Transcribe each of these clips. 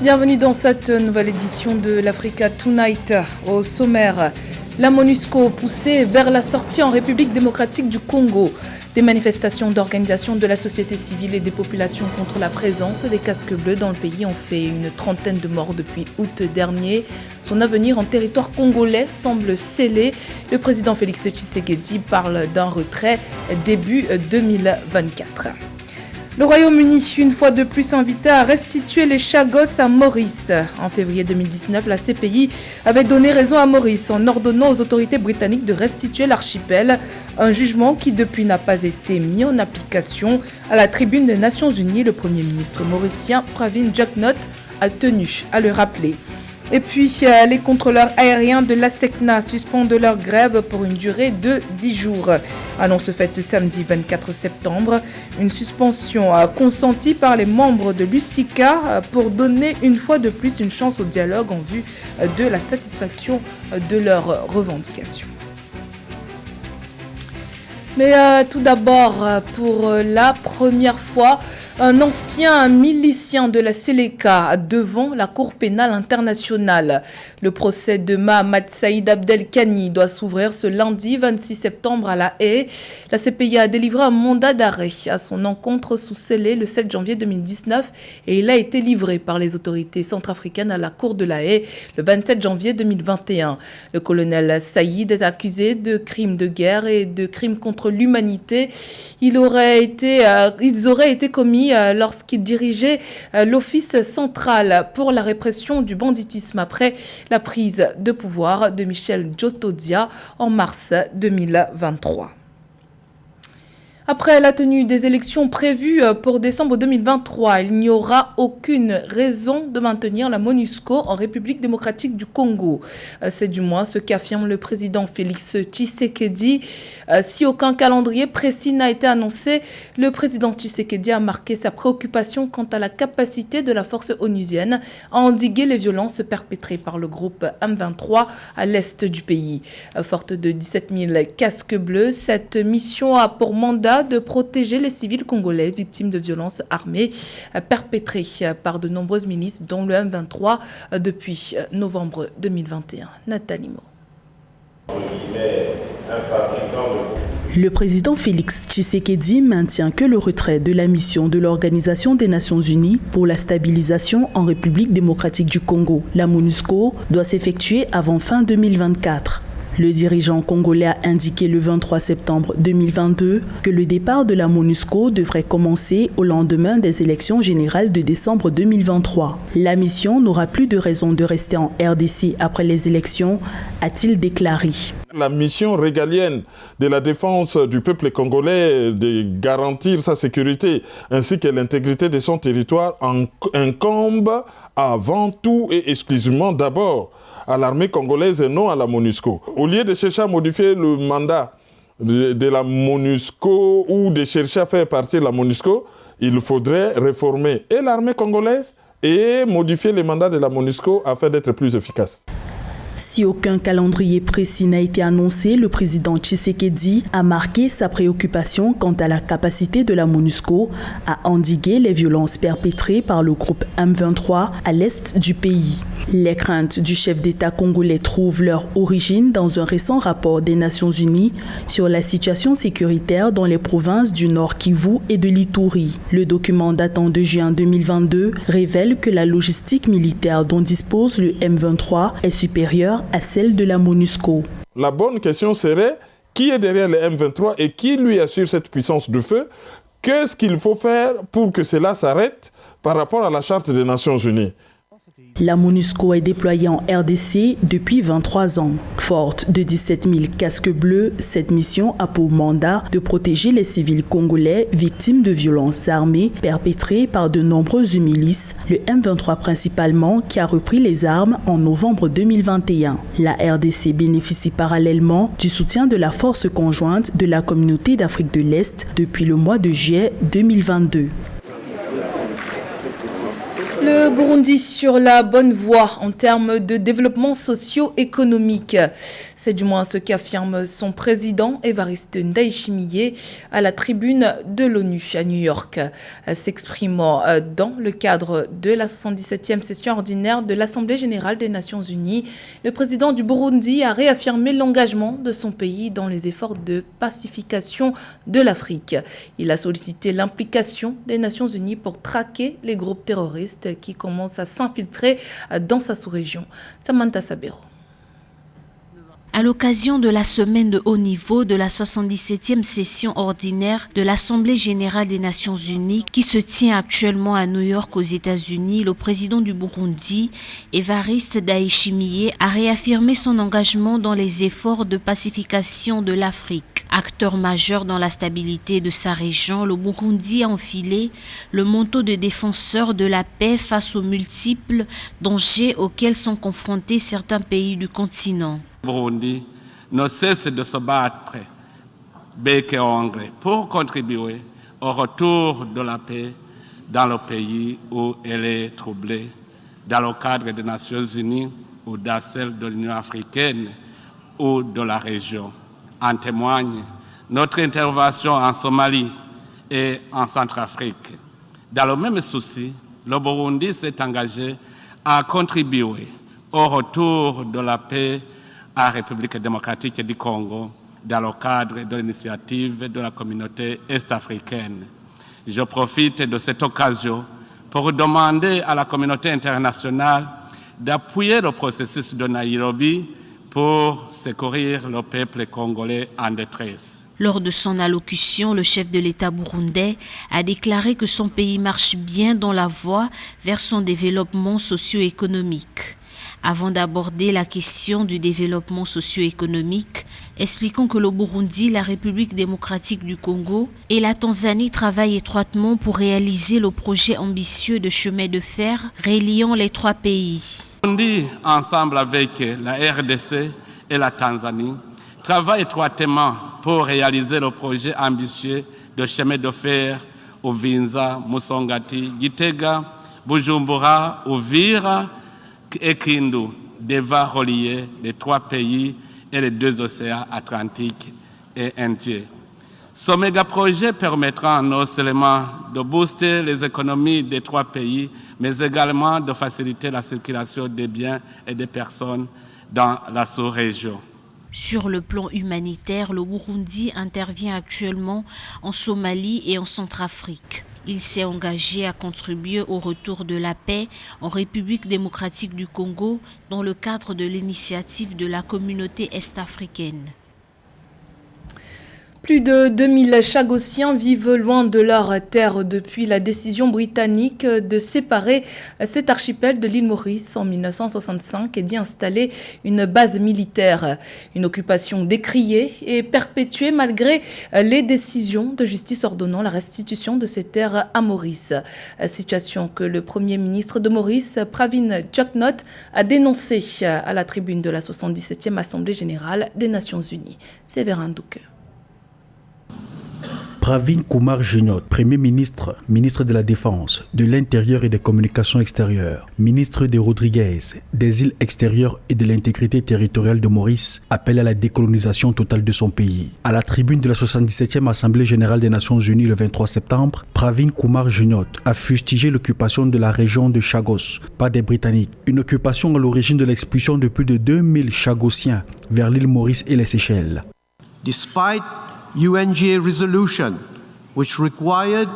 Bienvenue dans cette nouvelle édition de l'Africa Tonight. Au sommaire, la MONUSCO poussée vers la sortie en République démocratique du Congo. Des manifestations d'organisations de la société civile et des populations contre la présence des casques bleus dans le pays ont fait une trentaine de morts depuis août dernier. Son avenir en territoire congolais semble scellé. Le président Félix Tshisekedi parle d'un retrait début 2024. Le Royaume-Uni, une fois de plus invité à restituer les Chagos à Maurice. En février 2019, la CPI avait donné raison à Maurice en ordonnant aux autorités britanniques de restituer l'archipel. Un jugement qui depuis n'a pas été mis en application. À la tribune des Nations Unies, le Premier ministre mauricien Pravin Jagnot a tenu à le rappeler. Et puis, les contrôleurs aériens de l'ASECNA suspendent leur grève pour une durée de 10 jours. Annonce faite ce samedi 24 septembre. Une suspension consentie par les membres de l'USICA pour donner une fois de plus une chance au dialogue en vue de la satisfaction de leurs revendications. Mais tout d'abord, pour la première fois, un ancien milicien de la Séléka devant la Cour pénale internationale. Le procès de Mahamat Saïd Abdelkani doit s'ouvrir ce lundi 26 septembre à La Haye. La CPI a délivré un mandat d'arrêt à son encontre sous scellé le 7 janvier 2019 et il a été livré par les autorités centrafricaines à la Cour de La Haye le 27 janvier 2021. Le colonel Saïd est accusé de crimes de guerre et de crimes contre l'humanité. Ils auraient été commis lorsqu'il dirigeait l'Office central pour la répression du banditisme après la prise de pouvoir de Michel Djotodia en mars 2023. Après la tenue des élections prévues pour décembre 2023, il n'y aura aucune raison de maintenir la MONUSCO en République démocratique du Congo. C'est du moins ce qu'affirme le président Félix Tshisekedi. Si aucun calendrier précis n'a été annoncé, le président Tshisekedi a marqué sa préoccupation quant à la capacité de la force onusienne à endiguer les violences perpétrées par le groupe M23 à l'est du pays. Forte de 17 000 casques bleus, cette mission a pour mandat de protéger les civils congolais victimes de violences armées perpétrées par de nombreuses milices, dont le M23 depuis novembre 2021. Nathalie Mo. Le président Félix Tshisekedi maintient que le retrait de la mission de l'Organisation des Nations Unies pour la stabilisation en République démocratique du Congo, la MONUSCO, doit s'effectuer avant fin 2024. Le dirigeant congolais a indiqué le 23 septembre 2022 que le départ de la MONUSCO devrait commencer au lendemain des élections générales de décembre 2023. La mission n'aura plus de raison de rester en RDC après les élections, a-t-il déclaré. La mission régalienne de la défense du peuple congolais, de garantir sa sécurité ainsi que l'intégrité de son territoire incombe avant tout et exclusivement d'abord à l'armée congolaise et non à la MONUSCO. Au lieu de chercher à modifier le mandat de la MONUSCO ou de chercher à faire partie de la MONUSCO, il faudrait réformer et l'armée congolaise et modifier les mandats de la MONUSCO afin d'être plus efficace. Si aucun calendrier précis n'a été annoncé, le président Tshisekedi a marqué sa préoccupation quant à la capacité de la MONUSCO à endiguer les violences perpétrées par le groupe M23 à l'est du pays. Les craintes du chef d'État congolais trouvent leur origine dans un récent rapport des Nations Unies sur la situation sécuritaire dans les provinces du Nord Kivu et de l'Ituri. Le document datant de juin 2022 révèle que la logistique militaire dont dispose le M23 est supérieure à celle de la MONUSCO. La bonne question serait qui est derrière le M23 et qui lui assure cette puissance de feu? Qu'est-ce qu'il faut faire pour que cela s'arrête par rapport à la Charte des Nations Unies? La MONUSCO est déployée en RDC depuis 23 ans. Forte de 17 000 casques bleus, cette mission a pour mandat de protéger les civils congolais victimes de violences armées perpétrées par de nombreuses milices, le M23 principalement, qui a repris les armes en novembre 2021. La RDC bénéficie parallèlement du soutien de la force conjointe de la Communauté d'Afrique de l'Est depuis le mois de juillet 2022. Le Burundi sur la bonne voie en termes de développement socio-économique. C'est du moins ce qu'affirme son président Évariste Ndayishimiye à la tribune de l'ONU à New York. S'exprimant dans le cadre de la 77e session ordinaire de l'Assemblée générale des Nations unies, le président du Burundi a réaffirmé l'engagement de son pays dans les efforts de pacification de l'Afrique. Il a sollicité l'implication des Nations unies pour traquer les groupes terroristes qui commencent à s'infiltrer dans sa sous-région. Samantha Sabero. À l'occasion de la semaine de haut niveau de la 77e session ordinaire de l'Assemblée générale des Nations unies qui se tient actuellement à New York aux États-Unis, le président du Burundi, Évariste Ndayishimiye, a réaffirmé son engagement dans les efforts de pacification de l'Afrique. Acteur majeur dans la stabilité de sa région, le Burundi a enfilé le manteau de défenseur de la paix face aux multiples dangers auxquels sont confrontés certains pays du continent. Le Burundi ne cesse de se battre bec et ongle pour contribuer au retour de la paix dans le pays où elle est troublée, dans le cadre des Nations unies ou dans celle de l'Union africaine ou de la région. En témoigne notre intervention en Somalie et en Centrafrique. Dans le même souci, le Burundi s'est engagé à contribuer au retour de la paix à la République démocratique du Congo dans le cadre de l'initiative de la communauté est-africaine. Je profite de cette occasion pour demander à la communauté internationale d'appuyer le processus de Nairobi pour secourir le peuple congolais en détresse. Lors de son allocution, le chef de l'État burundais a déclaré que son pays marche bien dans la voie vers son développement socio-économique. Avant d'aborder la question du développement socio-économique, expliquons que le Burundi, la République démocratique du Congo et la Tanzanie travaillent étroitement pour réaliser le projet ambitieux de chemin de fer reliant les trois pays. Le Burundi, ensemble avec la RDC et la Tanzanie, travaille étroitement pour réaliser le projet ambitieux de chemin de fer Uvinza, Musongati, Gitega, Bujumbura, Uvira et Kindu, devant relier les trois pays et les deux océans Atlantique et Indien. Ce méga-projet permettra non seulement de booster les économies des trois pays, mais également de faciliter la circulation des biens et des personnes dans la sous-région. Sur le plan humanitaire, le Burundi intervient actuellement en Somalie et en Centrafrique. Il s'est engagé à contribuer au retour de la paix en République démocratique du Congo dans le cadre de l'initiative de la communauté est-africaine. Plus de 2000 Chagossiens vivent loin de leur terre depuis la décision britannique de séparer cet archipel de l'île Maurice en 1965 et d'y installer une base militaire. Une occupation décriée et perpétuée malgré les décisions de justice ordonnant la restitution de ces terres à Maurice. Situation que le Premier ministre de Maurice, Pravin Jugnauth, a dénoncée à la tribune de la 77e Assemblée générale des Nations unies. Séverin Douke. Pravin Kumar Jugnauth, Premier ministre, ministre de la Défense, de l'Intérieur et des Communications extérieures, ministre des Rodriguez, des îles extérieures et de l'intégrité territoriale de Maurice, appelle à la décolonisation totale de son pays. À la tribune de la 77e Assemblée générale des Nations unies le 23 septembre, Pravin Kumar Jugnauth a fustigé l'occupation de la région de Chagos par des Britanniques. Une occupation à l'origine de l'expulsion de plus de 2000 Chagossiens vers l'île Maurice et les Seychelles. Despite UNGA resolution, which required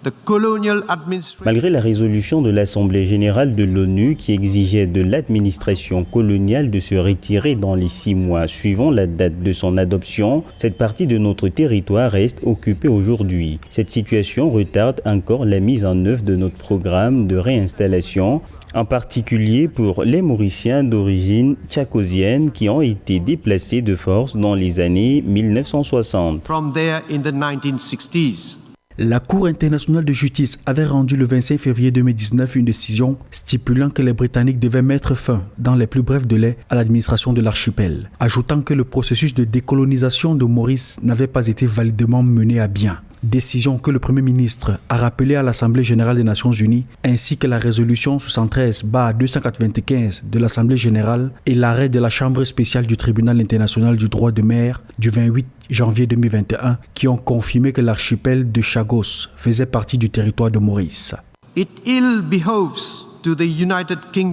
the colonial administration. Malgré la résolution de l'Assemblée générale de l'ONU qui exigeait de l'administration coloniale de se retirer dans les 6 mois suivant la date de son adoption, cette partie de notre territoire reste occupée aujourd'hui. Cette situation retarde encore la mise en œuvre de notre programme de réinstallation, en particulier pour les Mauriciens d'origine tchakosienne qui ont été déplacés de force dans les années 1960. From there in the 1960s. La Cour internationale de justice avait rendu le 25 février 2019 une décision stipulant que les Britanniques devaient mettre fin, dans les plus brefs délais, à l'administration de l'archipel, ajoutant que le processus de décolonisation de Maurice n'avait pas été validement mené à bien. décision que le Premier ministre a rappelée à l'Assemblée générale des Nations unies, ainsi que la résolution 73/295 de l'Assemblée générale et l'arrêt de la Chambre spéciale du Tribunal international du droit de mer du 28 janvier 2021 qui ont confirmé que l'archipel de Chagos faisait partie du territoire de Maurice.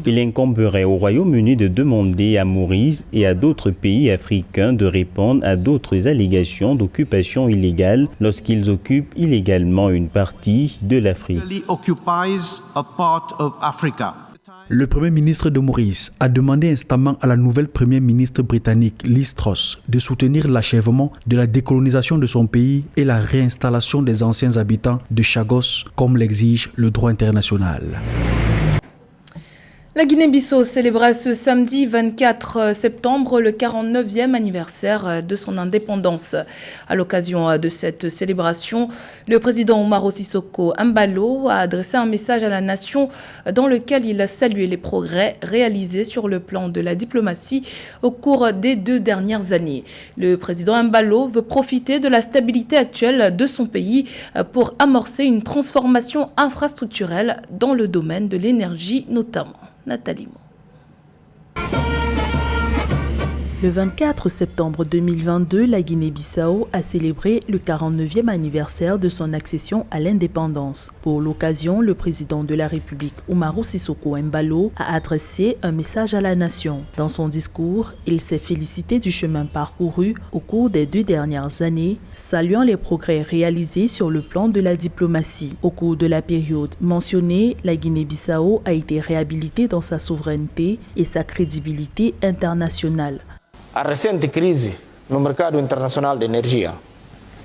Il incomberait au Royaume-Uni de demander à Maurice et à d'autres pays africains de répondre à d'autres allégations d'occupation illégale lorsqu'ils occupent illégalement une partie de l'Afrique. Le Premier ministre de Maurice a demandé instamment à la nouvelle Première ministre britannique Liz Truss de soutenir l'achèvement de la décolonisation de son pays et la réinstallation des anciens habitants de Chagos, comme l'exige le droit international. La Guinée-Bissau célébra ce samedi 24 septembre le 49e anniversaire de son indépendance. À l'occasion de cette célébration, le président Umaro Sissoco Embalo a adressé un message à la nation dans lequel il a salué les progrès réalisés sur le plan de la diplomatie au cours des 2 dernières années. Le président Embalo veut profiter de la stabilité actuelle de son pays pour amorcer une transformation infrastructurelle dans le domaine de l'énergie notamment. Nathalie Mo. Le 24 septembre 2022, la Guinée-Bissau a célébré le 49e anniversaire de son accession à l'indépendance. Pour l'occasion, le président de la République, Umaro Sissoco Embalo, a adressé un message à la nation. Dans son discours, il s'est félicité du chemin parcouru au cours des 2 dernières années, saluant les progrès réalisés sur le plan de la diplomatie. Au cours de la période mentionnée, la Guinée-Bissau a été réhabilitée dans sa souveraineté et sa crédibilité internationale. A recente crise no mercado internacional de energia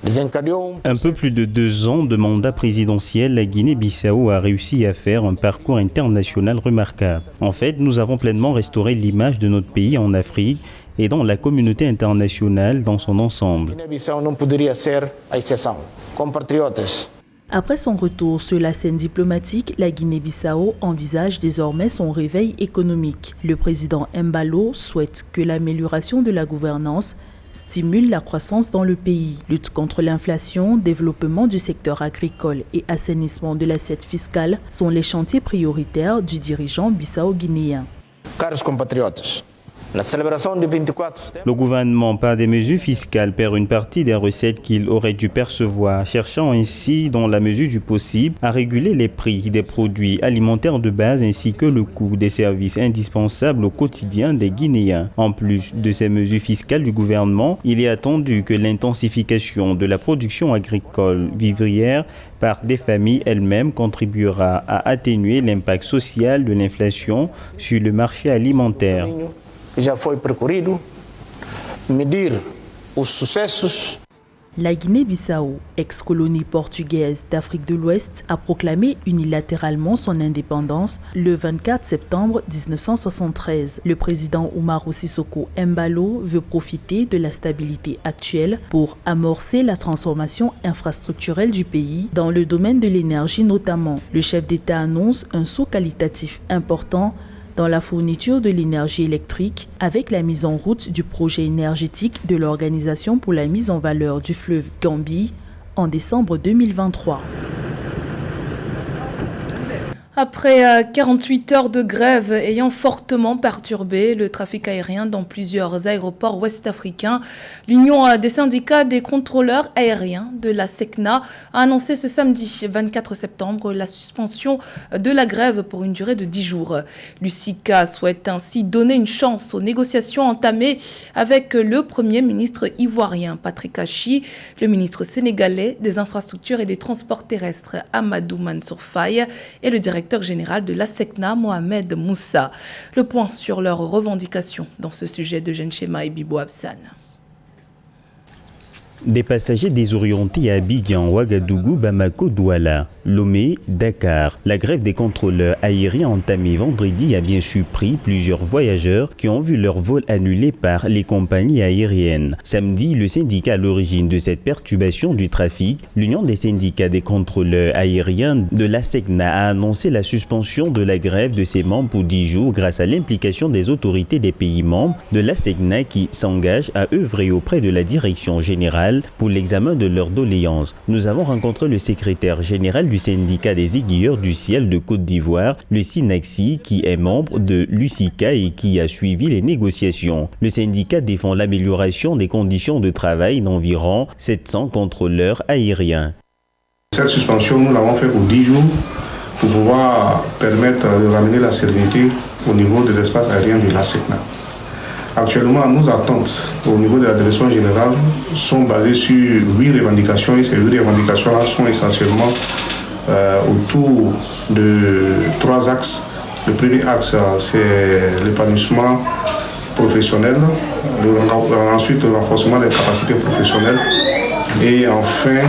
desencadeou un peu plus de 2 ans de mandat présidentiel, la Guinée-Bissau a réussi à faire un parcours international remarquable. En fait, nous avons pleinement restauré l'image de notre pays en Afrique et dans la communauté internationale dans son ensemble. Guiné-Bissau não poderia ser a exceção. Compatriotas, après son retour sur la scène diplomatique, la Guinée-Bissau envisage désormais son réveil économique. Le président Embalo souhaite que l'amélioration de la gouvernance stimule la croissance dans le pays. Lutte contre l'inflation, développement du secteur agricole et assainissement de l'assiette fiscale sont les chantiers prioritaires du dirigeant bissau-guinéen. caros compatriotas, la célébration du 24 Le gouvernement, par des mesures fiscales, perd une partie des recettes qu'il aurait dû percevoir, cherchant ainsi, dans la mesure du possible, à réguler les prix des produits alimentaires de base ainsi que le coût des services indispensables au quotidien des Guinéens. En plus de ces mesures fiscales du gouvernement, il est attendu que l'intensification de la production agricole vivrière par des familles elles-mêmes contribuera à atténuer l'impact social de l'inflation sur le marché alimentaire. já foi percorrido, medir os sucessos. La Guinée-Bissau, ex-colonie portugaise d'Afrique de l'Ouest, a proclamé unilatéralement son indépendance le 24 septembre 1973. Le président Umaro Sissoco Embalo veut profiter de la stabilité actuelle pour amorcer la transformation infrastructurelle du pays dans le domaine de l'énergie notamment. Le chef d'État annonce un saut qualitatif important dans la fourniture de l'énergie électrique avec la mise en route du projet énergétique de l'Organisation pour la mise en valeur du fleuve Gambie en décembre 2023. Après 48 heures de grève ayant fortement perturbé le trafic aérien dans plusieurs aéroports ouest-africains, l'Union des syndicats des contrôleurs aériens de la SECNA a annoncé ce samedi 24 septembre la suspension de la grève pour une durée de 10 jours. L'USICA souhaite ainsi donner une chance aux négociations entamées avec le Premier ministre ivoirien Patrick Achi, le ministre sénégalais des infrastructures et des transports terrestres Amadou Mansour Faye et le directeur général de la SECNA, Mohamed Moussa. Le point sur leurs revendications dans ce sujet de Genchema et Bibo Absan. Des passagers désorientés à Abidjan, Ouagadougou, Bamako, Douala, Lomé, Dakar. La grève des contrôleurs aériens entamée vendredi a bien surpris plusieurs voyageurs qui ont vu leur vol annulé par les compagnies aériennes. Samedi, le syndicat à l'origine de cette perturbation du trafic, l'Union des syndicats des contrôleurs aériens de la SECNA a annoncé la suspension de la grève de ses membres pour 10 jours grâce à l'implication des autorités des pays membres de la SECNA qui s'engagent à œuvrer auprès de la direction générale centrale pour l'examen de leurs doléances. Nous avons rencontré le secrétaire général du syndicat des aiguilleurs du ciel de Côte d'Ivoire, le SYNACSI, qui est membre de l'USICA et qui a suivi les négociations. Le syndicat défend l'amélioration des conditions de travail d'environ 700 contrôleurs aériens. Cette suspension, nous l'avons fait pour 10 jours pour pouvoir permettre de ramener la sérénité au niveau des espaces aériens de la SECNA. Actuellement, nos attentes au niveau de la direction générale sont basées sur 8 revendications et ces 8 revendications-là sont essentiellement autour de 3 axes. Le premier axe, c'est l'épanouissement professionnel, ensuite le renforcement des capacités professionnelles et enfin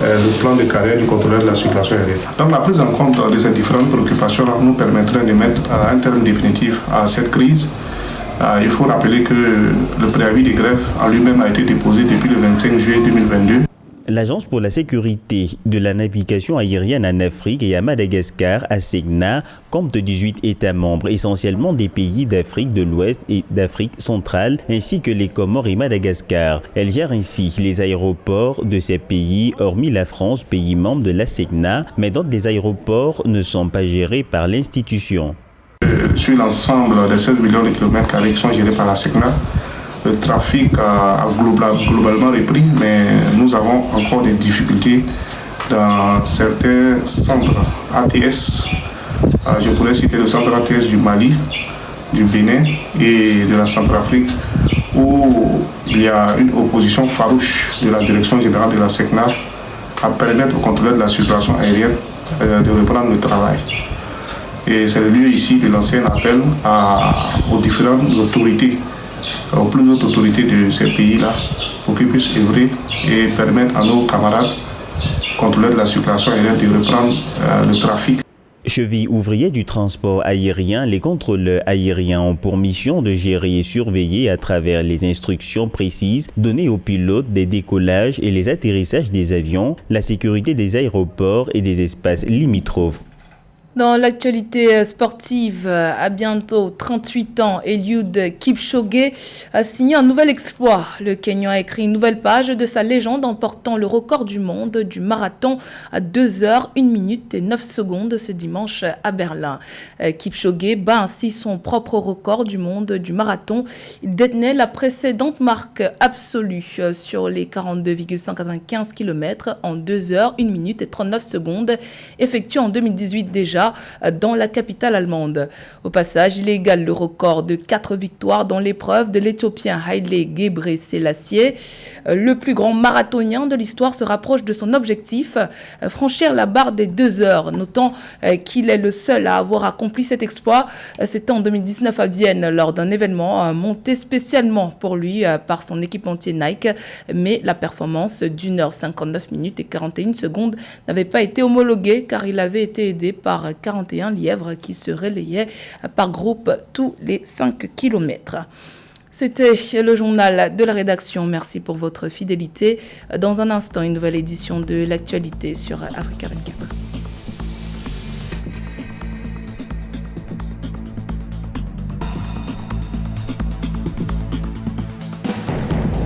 le plan de carrière du contrôleur de la circulation aérienne. Donc la prise en compte de ces différentes préoccupations nous permettrait de mettre un terme définitif à cette crise. Il faut rappeler que le préavis de grève en lui-même a été déposé depuis le 25 juillet 2022. L'Agence pour la sécurité de la navigation aérienne en Afrique et à Madagascar, ASECNA, compte 18 États membres, essentiellement des pays d'Afrique de l'Ouest et d'Afrique centrale, ainsi que les Comores et Madagascar. Elle gère ainsi les aéroports de ces pays, hormis la France, pays membre de l'ASECNA, mais d'autres des aéroports ne sont pas gérés par l'institution. Sur l'ensemble des 16 millions de kilomètres carrés qui sont gérés par l'ASECNA, le trafic a globalement repris, mais nous avons encore des difficultés dans certains centres ATS. Je pourrais citer le centre ATS du Mali, du Bénin et de la Centrafrique, où il y a une opposition farouche de la direction générale de la SECNA à permettre au contrôleur de la circulation aérienne de reprendre le travail. Et c'est le lieu ici de lancer un appel aux différentes autorités, aux plus hautes autorités de ces pays-là, pour qu'ils puissent œuvrer et permettre à nos camarades contrôleurs de la circulation aérienne de reprendre le trafic. Cheville ouvrier du transport aérien, les contrôleurs aériens ont pour mission de gérer et surveiller à travers les instructions précises données aux pilotes des décollages et les atterrissages des avions, la sécurité des aéroports et des espaces limitrophes. Dans l'actualité sportive, à bientôt 38 ans, Eliud Kipchoge a signé un nouvel exploit. Le Kenyan a écrit une nouvelle page de sa légende en portant le record du monde du marathon à 2 heures, 1 minute et 9 secondes ce dimanche à Berlin. Kipchoge bat ainsi son propre record du monde du marathon. Il détenait la précédente marque absolue sur les 42,195 km en 2 heures, 1 minute et 39 secondes, effectué en 2018 déjà dans la capitale allemande. Au passage, il égale le record de 4 victoires dans l'épreuve de l'Éthiopien Haile Gebrselassie. Le plus grand marathonien de l'histoire se rapproche de son objectif, franchir la barre des 2 heures, notant qu'il est le seul à avoir accompli cet exploit. C'était en 2019 à Vienne lors d'un événement monté spécialement pour lui par son équipementier Nike, mais la performance d'1 heure 59 minutes et 41 secondes n'avait pas été homologuée car il avait été aidé par 41 lièvres qui se relayaient par groupe tous les 5 km. C'était le journal de la rédaction. Merci pour votre fidélité. Dans un instant, une nouvelle édition de l'actualité sur Africa 24.